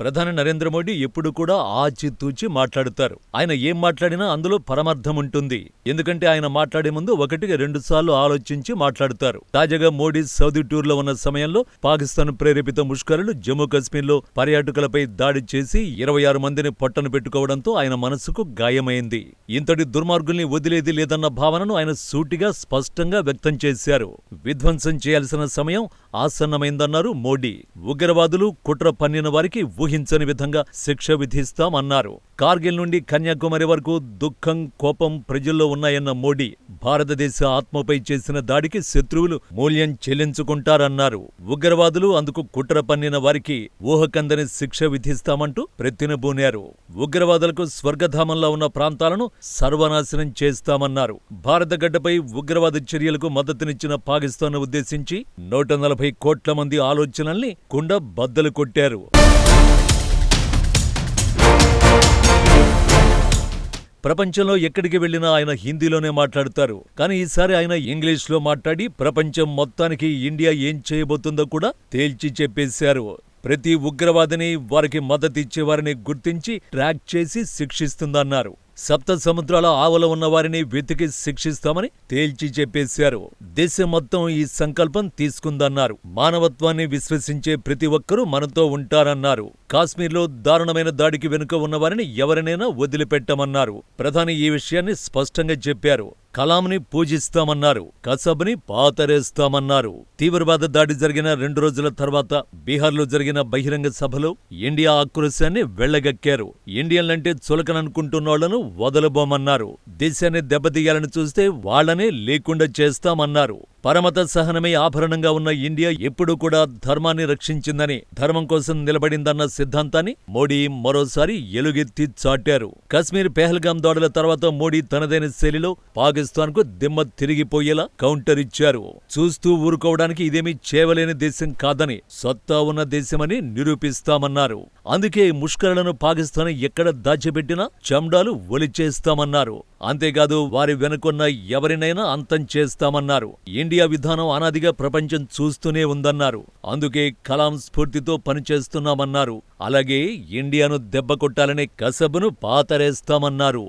ప్రధాని నరేంద్ర మోడీ ఎప్పుడు కూడా ఆచితూచి మాట్లాడుతారు. ఆయన ఏం మాట్లాడినా అందులో పరమార్థం ఉంటుంది. ఎందుకంటే ఆయన మాట్లాడే ముందు ఒకటికి 2 సార్లు ఆలోచించి మాట్లాడుతారు. తాజాగా మోడీ సౌదీ టూర్లో ఉన్న సమయంలో పాకిస్తాన్ ప్రేరేపిత ముష్కరులు జమ్మూ కశ్మీర్లో పర్యాటకులపై దాడి చేసి 26 మందిని పొట్టన పెట్టుకోవడంతో ఆయన మనసుకు గాయమైంది. ఇంతటి దుర్మార్గుల్ని వదిలేది లేదన్న భావనను ఆయన సూటిగా స్పష్టంగా వ్యక్తం చేశారు. విధ్వంసం చేయాల్సిన సమయం ఆసన్నమైందన్నారు మోడీ. ఉగ్రవాదులు కుట్ర పన్నిన వారికి ఊహించని విధంగా శిక్ష విధిస్తామన్నారు. కార్గిల్ నుండి కన్యాకుమారి వరకు దుఃఖం, కోపం ప్రజల్లో ఉన్నాయన్న మోడీ భారతదేశ ఆత్మపై చేసిన దాడికి శత్రువులు మూల్యం చెల్లించుకుంటారన్నారు. ఉగ్రవాదులు అందుకు కుట్ర పన్నిన వారికి ఊహకందని శిక్ష విధిస్తామంటూ ప్రతినబూనారు. ఉగ్రవాదులకు స్వర్గధామంలా ఉన్న ప్రాంతాలను సర్వనాశనం చేస్తామన్నారు. భారత గడ్డపై ఉగ్రవాద చర్యలకు మద్దతునిచ్చిన పాకిస్తాన్ ఉద్దేశించి 140 కోట్ల మంది ఆలోచనల్ని కుండ బద్దలు కొట్టారు. ప్రపంచంలో ఎక్కడికి వెళ్లినా ఆయన హిందీలోనే మాట్లాడుతారు. కానీ ఈసారి ఆయన ఇంగ్లీష్లో మాట్లాడి ప్రపంచం మొత్తానికి ఇండియా ఏం చేయబోతుందో కూడా తేల్చి చెప్పేశారు. ప్రతి ఉగ్రవాదిని, వారికి మద్దతిచ్చేవారిని గుర్తించి ట్రాక్ చేసి శిక్షిస్తుందన్నారు. 7 సముద్రాల ఆవల ఉన్న వారిని వెతికి శిక్షిస్తామని తేల్చి చెప్పేశారు. దేశం మొత్తం ఈ సంకల్పం తీసుకుందన్నారు. మానవత్వాన్ని విశ్వసించే ప్రతి ఒక్కరూ మనతో ఉంటారన్నారు. కాశ్మీర్లో దారుణమైన దాడికి వెనుక ఉన్నవారిని ఎవరినైనా వదిలిపెట్టమన్నారు. ప్రధాని ఈ విషయాన్ని స్పష్టంగా చెప్పారు. కలాంని పూజిస్తామన్నారు. కసబ్ని పాతరేస్తామన్నారు. తీవ్రవాద దాడి జరిగిన 2 రోజుల తర్వాత బీహార్లో జరిగిన బహిరంగ సభలో ఇండియా ఆక్రోశాన్ని వెళ్లగక్కారు. ఇండియన్లంటే చులకననుకుంటున్నోళ్లను వదలబోమన్నారు. దేశాన్ని దెబ్బతీయాలని చూస్తే వాళ్లనే లేకుండా చేస్తామన్నారు. పరమత సహనమే ఆభరణంగా ఉన్న ఇండియా ఎప్పుడూ కూడా ధర్మాన్ని రక్షించిందని, ధర్మం కోసం నిలబడిందన్న సిద్ధాంతాన్ని మోడీ మరోసారి ఎలుగెత్తి చాటారు. కశ్మీర్ పెహల్గాం దాడుల తర్వాత మోడీ తనదైన శైలిలో పాకిస్తాన్కు దిమ్మ తిరిగిపోయేలా కౌంటర్ ఇచ్చారు. చూస్తూ ఊరుకోవడానికి ఇదేమీ చేవలేని దేశం కాదని, సత్తా ఉన్న దేశమని నిరూపిస్తామన్నారు. అందుకే ముష్కరులను పాకిస్తాన్ ఎక్కడ దాచిపెట్టినా చండాలు ఒలిచేస్తామన్నారు. అంతేకాదు వారి వెనుకున్న ఎవరినైనా అంతం చేస్తామన్నారు. ఇండియా విధానం అనాదిగా ప్రపంచం చూస్తూనే ఉందన్నారు. అందుకే కలాం స్ఫూర్తితో పనిచేస్తున్నామన్నారు. అలాగే ఇండియాను దెబ్బకొట్టాలనే కసబును పాతరేస్తామన్నారు.